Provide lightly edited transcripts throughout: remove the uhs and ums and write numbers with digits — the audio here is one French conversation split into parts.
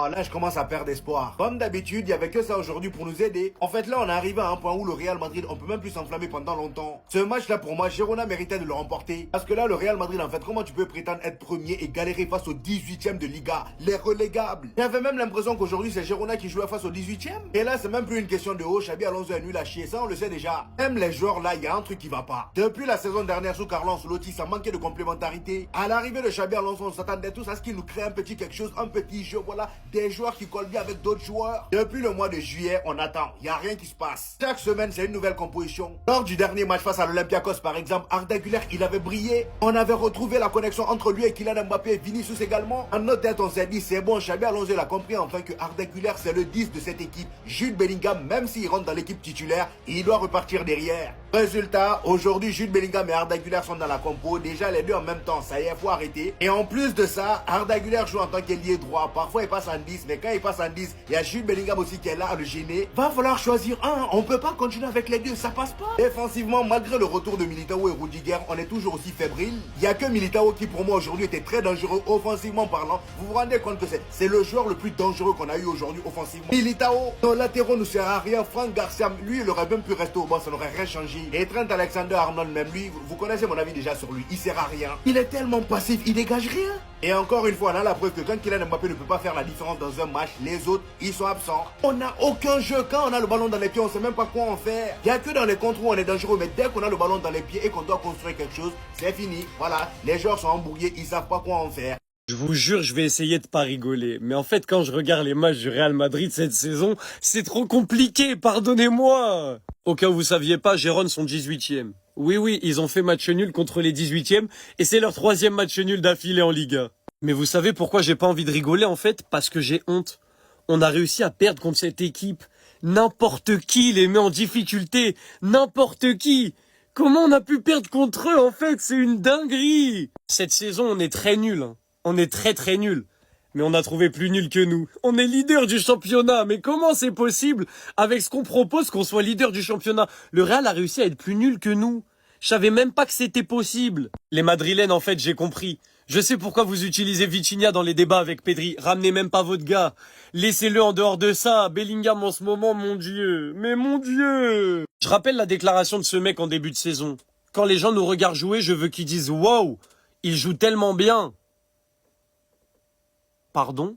Oh, là, je commence à perdre espoir. Comme d'habitude, il n'y avait que ça aujourd'hui pour nous aider. En fait, là, on est arrivé à un point où le Real Madrid, on peut même plus s'enflammer pendant longtemps. Ce match-là, pour moi, Girona méritait de le remporter. Parce que là, le Real Madrid, en fait, comment tu peux prétendre être premier et galérer face au 18e de Liga, les relégables? J'avais même l'impression qu'aujourd'hui, c'est Girona qui jouait face au 18e. Et là, c'est même plus une question de haut. Xabi Alonso est nul à chier. Ça, on le sait déjà. Même les joueurs, là, il y a un truc qui va pas. Depuis la saison dernière sous Carlo Ancelotti, ça manquait de complémentarité. À l'arrivée de Xabi Alonso, on s'attendait tous à ce qu'il nous crée un petit quelque chose, un petit jeu, voilà, des joueurs qui collent bien avec d'autres joueurs. Depuis le mois de juillet, on attend. Il n'y a rien qui se passe. Chaque semaine, c'est une nouvelle composition. Lors du dernier match face à l'Olympiakos, par exemple, Arda Güler, il avait brillé. On avait retrouvé la connexion entre lui et Kylian Mbappé et Vinicius également. En notre tête, on s'est dit, c'est bon, Xabi Alonso a compris enfin que Arda Güler, c'est le 10 de cette équipe. Jude Bellingham, même s'il rentre dans l'équipe titulaire, il doit repartir derrière. Résultat, aujourd'hui, Jude Bellingham et Arda Güler sont dans la compo. Déjà, les deux en même temps, ça y est, faut arrêter. Et en plus de ça, Arda Güler joue en tant qu'ailier droit. Parfois, il passe en 10, mais quand il passe en 10, il y a Jude Bellingham aussi qui est là à le gêner. Va falloir choisir un. On peut pas continuer avec les deux, ça passe pas. Défensivement, malgré le retour de Militao et Rudiger, on est toujours aussi fébrile. Il y a que Militao qui, pour moi, aujourd'hui, était très dangereux offensivement parlant. Vous vous rendez compte que c'est le joueur le plus dangereux qu'on a eu aujourd'hui offensivement. Militao, nos latéraux ne sert à rien. Franck Garcia, lui, il aurait même pu rester au banc, ça n'aurait rien changé. Et Trent Alexander-Arnold, même lui, vous connaissez mon avis déjà sur lui. Il sert à rien. Il est tellement passif, il dégage rien. Et encore une fois, on a la preuve que quand Kylian Mbappé ne peut pas faire la différence dans un match, les autres, ils sont absents. On n'a aucun jeu. Quand on a le ballon dans les pieds, on sait même pas quoi en faire. Il n'y a que dans les contres où on est dangereux. Mais dès qu'on a le ballon dans les pieds et qu'on doit construire quelque chose, c'est fini. Voilà, les joueurs sont embrouillés, ils savent pas quoi en faire. Je vous jure, je vais essayer de pas rigoler. Mais en fait, quand je regarde les matchs du Real Madrid cette saison, c'est trop compliqué, pardonnez-moi. Au cas où vous saviez pas, Gérone sont 18e. Oui, ils ont fait match nul contre les 18e et c'est leur 3e match nul d'affilée en Liga. Mais vous savez pourquoi j'ai pas envie de rigoler en fait? Parce que j'ai honte. On a réussi à perdre contre cette équipe. N'importe qui les met en difficulté. N'importe qui. Comment on a pu perdre contre eux en fait? C'est une dinguerie. Cette saison, on est très nuls. On est très nuls. Mais on a trouvé plus nul que nous. On est leader du championnat. Mais comment c'est possible, avec ce qu'on propose, qu'on soit leader du championnat? Le Real a réussi à être plus nul que nous. Je savais même pas que c'était possible. Les Madrilènes, en fait, j'ai compris. Je sais pourquoi vous utilisez Vitinha dans les débats avec Pedri. Ramenez même pas votre gars. Laissez-le en dehors de ça. Bellingham en ce moment, mon Dieu. Mais mon Dieu. Je rappelle la déclaration de ce mec en début de saison. Quand les gens nous regardent jouer, je veux qu'ils disent « Wow, il joue tellement bien ». Pardon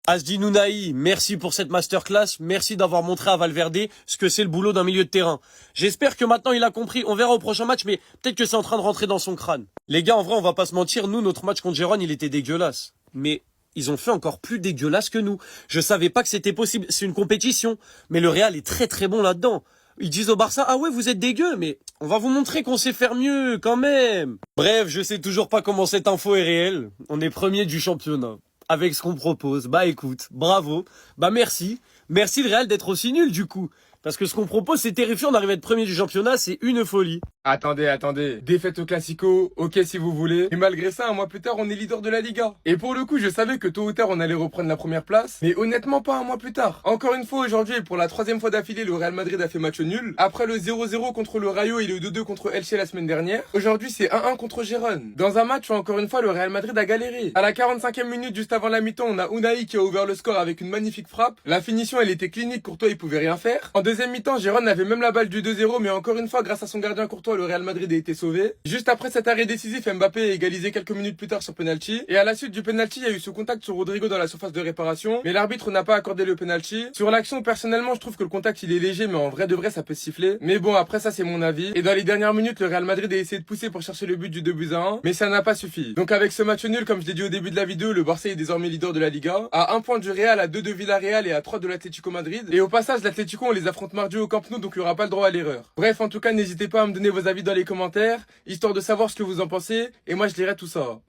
Asdi Nounahi, merci pour cette masterclass, merci d'avoir montré à Valverde ce que c'est le boulot d'un milieu de terrain. J'espère que maintenant il a compris, on verra au prochain match, mais peut-être que c'est en train de rentrer dans son crâne. Les gars, en vrai, on va pas se mentir, nous, notre match contre Gérone, il était dégueulasse. Mais ils ont fait encore plus dégueulasse que nous. Je savais pas que c'était possible, c'est une compétition. Mais le Real est très bon là-dedans. Ils disent au Barça, ah ouais, vous êtes dégueu, mais on va vous montrer qu'on sait faire mieux, quand même. Bref, je sais toujours pas comment cette info est réelle. On est premier du championnat. Avec ce qu'on propose. Bah écoute, bravo. Bah merci. Merci le Real d'être aussi nul, du coup. Parce que ce qu'on propose, c'est terrifiant. On arrive à être premier du championnat, c'est une folie. Attendez. Défaite au Classico, ok si vous voulez. Et malgré ça, un mois plus tard, on est leader de la Liga. Et pour le coup, je savais que tôt ou tard, on allait reprendre la première place. Mais honnêtement, pas un mois plus tard. Encore une fois, aujourd'hui, pour la 3e fois d'affilée, le Real Madrid a fait match nul. Après le 0-0 contre le Rayo et le 2-2 contre Elche la semaine dernière. Aujourd'hui, c'est 1-1 contre Gérone. Dans un match où, encore une fois, le Real Madrid a galéré. À la 45e minute, juste avant la mi-temps, on a Unai qui a ouvert le score avec une magnifique frappe. La finition, elle était clinique, Courtois, il pouvait rien faire. En deuxième mi-temps, Gérone avait même la balle du 2-0, mais encore une fois, grâce à son gardien Courtois, le Real Madrid a été sauvé. Juste après cet arrêt décisif, Mbappé a égalisé quelques minutes plus tard sur penalty. Et à la suite du penalty, il y a eu ce contact sur Rodrigo dans la surface de réparation, mais l'arbitre n'a pas accordé le penalty. Sur l'action, personnellement, je trouve que le contact il est léger, mais en vrai de vrai, ça peut siffler. Mais bon, après ça, c'est mon avis. Et dans les dernières minutes, le Real Madrid a essayé de pousser pour chercher le but du 2-1, mais ça n'a pas suffi. Donc avec ce match nul, comme je l'ai dit au début de la vidéo, le Barça est désormais leader de la Liga, à 1 point du Real, à 2 de Villarreal et à 3 de l'Atlético Madrid. Et au passage, l'Atlético, on les affronte mardi au Camp Nou, donc il n'y aura pas le droit à l'erreur. Bref, en tout cas, n'hésitez pas à me donner vos avis dans les commentaires, histoire de savoir ce que vous en pensez, et moi je dirai tout ça.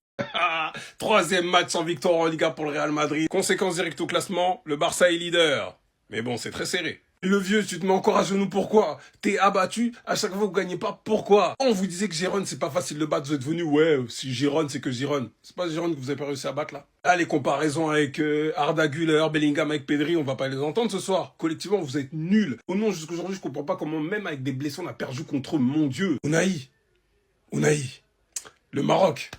Troisième match sans victoire en Liga pour le Real Madrid. Conséquence directe au classement, le Barça est leader. Mais bon, c'est très serré. Le vieux, tu te mets encore à genoux, pourquoi? T'es abattu, à chaque fois vous gagnez pas, pourquoi? On vous disait que Gérone c'est pas facile de battre, vous êtes venu, ouais, si Gérone c'est que Gérone. C'est pas Gérone que vous avez pas réussi à battre là? Ah, les comparaisons avec Arda Güler, Bellingham avec Pedri, on va pas les entendre ce soir. Collectivement, vous êtes nuls. Au nom, jusqu'aujourd'hui, je comprends pas comment même avec des blessés on a perdu contre eux, mon Dieu. Unai, le Maroc.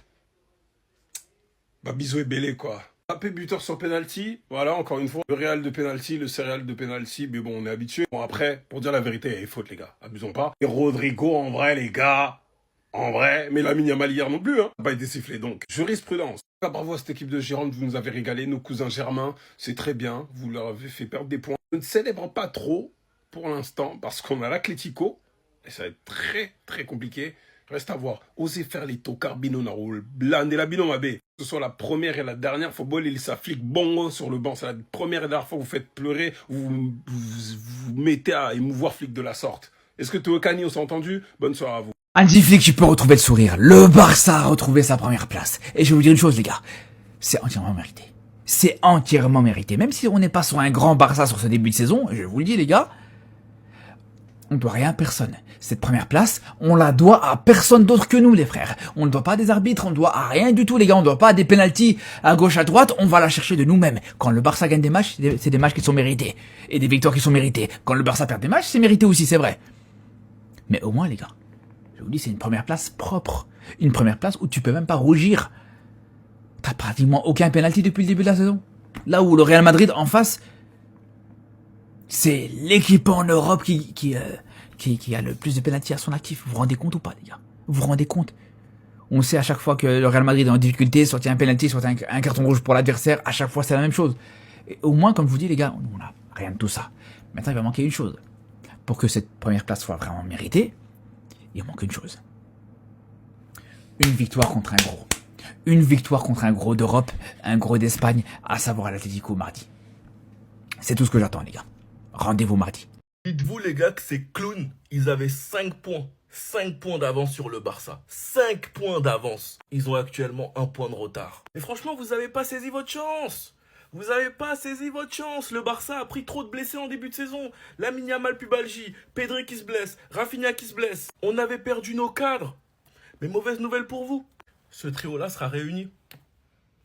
Bah bisous et belé quoi. Mbappé buteur sur penalty, voilà, encore une fois. Le Real de penalty, le céréal de penalty, mais bon, on est habitué. Bon, après, pour dire la vérité, il y a des fautes, les gars. Abusons pas. Et Rodrigo, en vrai, les gars. En vrai, mais Lamine Yamal hier non plus, hein. Pas été sifflé, donc. Jurisprudence. Bravo à cette équipe de Gironde, vous nous avez régalé. Nos cousins germains, c'est très bien. Vous leur avez fait perdre des points. Je ne célèbre pas trop, pour l'instant, parce qu'on a l'Atlético. Et ça va être très, très compliqué. Reste à voir. Osez faire les tocards binonarol. Blande la binon Que ce soit la première et la dernière fois, il s'affique bongo sur le banc. C'est la première et la dernière fois que vous faites pleurer, vous mettez à émouvoir flic de la sorte. Est-ce que Théo Cani, on s'est entendu? Bonne soirée à vous. Hansi Flick, tu peux retrouver le sourire. Le Barça a retrouvé sa première place. Et je vais vous dire une chose, les gars. C'est entièrement mérité. C'est entièrement mérité. Même si on n'est pas sur un grand Barça sur ce début de saison, je vous le dis, les gars, on ne doit rien à personne. Cette première place, on la doit à personne d'autre que nous, les frères. On ne doit pas à des arbitres, on ne doit à rien du tout, les gars. On ne doit pas à des pénaltys à gauche, à droite. On va la chercher de nous-mêmes. Quand le Barça gagne des matchs, c'est des matchs qui sont mérités. Et des victoires qui sont méritées. Quand le Barça perd des matchs, c'est mérité aussi, c'est vrai. Mais au moins, les gars, je vous dis, c'est une première place propre. Une première place où tu peux même pas rougir. T'as pratiquement aucun penalty depuis le début de la saison. Là où le Real Madrid, en face, c'est l'équipe en Europe qui a le plus de pénalty à son actif. Vous vous rendez compte ou pas, les gars? Vous vous rendez compte? On sait à chaque fois que le Real Madrid est en difficulté, soit il y a un pénalty, soit il y a un carton rouge pour l'adversaire, à chaque fois c'est la même chose. Et au moins, comme je vous dis, les gars, on n'a rien de tout ça. Maintenant, il va manquer une chose. Pour que cette première place soit vraiment méritée, il manque une chose. Une victoire contre un gros. Une victoire contre un gros d'Europe, un gros d'Espagne, à savoir l'Atlético mardi. C'est tout ce que j'attends, les gars. Rendez-vous mardi. Dites-vous les gars que ces clowns, ils avaient 5 points. 5 points d'avance sur le Barça. 5 points d'avance. Ils ont actuellement 1 point de retard. Mais franchement, vous n'avez pas saisi votre chance. Vous n'avez pas saisi votre chance. Le Barça a pris trop de blessés en début de saison. Lamine Yamal pubalgie, Pedri qui se blesse, Rafinha qui se blesse. On avait perdu nos cadres. Mais mauvaise nouvelle pour vous. Ce trio-là sera réuni.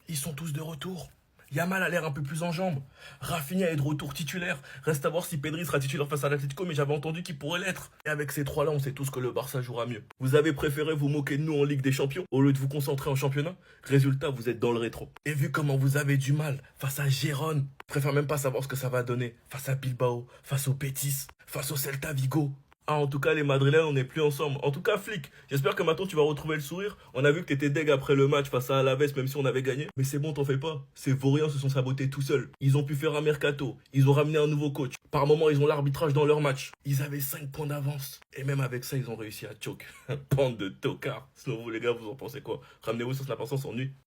Ils sont tous de retour. Yamal a l'air un peu plus en jambes. Rafinha est de retour titulaire. Reste à voir si Pedri sera titulaire face à l'Atlético, mais j'avais entendu qu'il pourrait l'être. Et avec ces trois-là, on sait tous que le Barça jouera mieux. Vous avez préféré vous moquer de nous en Ligue des Champions au lieu de vous concentrer en championnat. Résultat, vous êtes dans le rétro. Et vu comment vous avez du mal face à Gérone, je préfère même pas savoir ce que ça va donner. Face à Bilbao, face au Betis, face au Celta Vigo. Ah, en tout cas, les Madrilènes, on n'est plus ensemble. En tout cas, Flick, j'espère que maintenant tu vas retrouver le sourire. On a vu que t'étais deg après le match face à Alaves, même si on avait gagné. Mais c'est bon, t'en fais pas. Ces vauriens se sont sabotés tout seuls. Ils ont pu faire un mercato. Ils ont ramené un nouveau coach. Par moments, ils ont l'arbitrage dans leur match. Ils avaient 5 points d'avance. Et même avec ça, ils ont réussi à choke. Bande de tocards. Sinon, vous, les gars, vous en pensez quoi? Ramenez-vous sur Snap, on s'ennuie.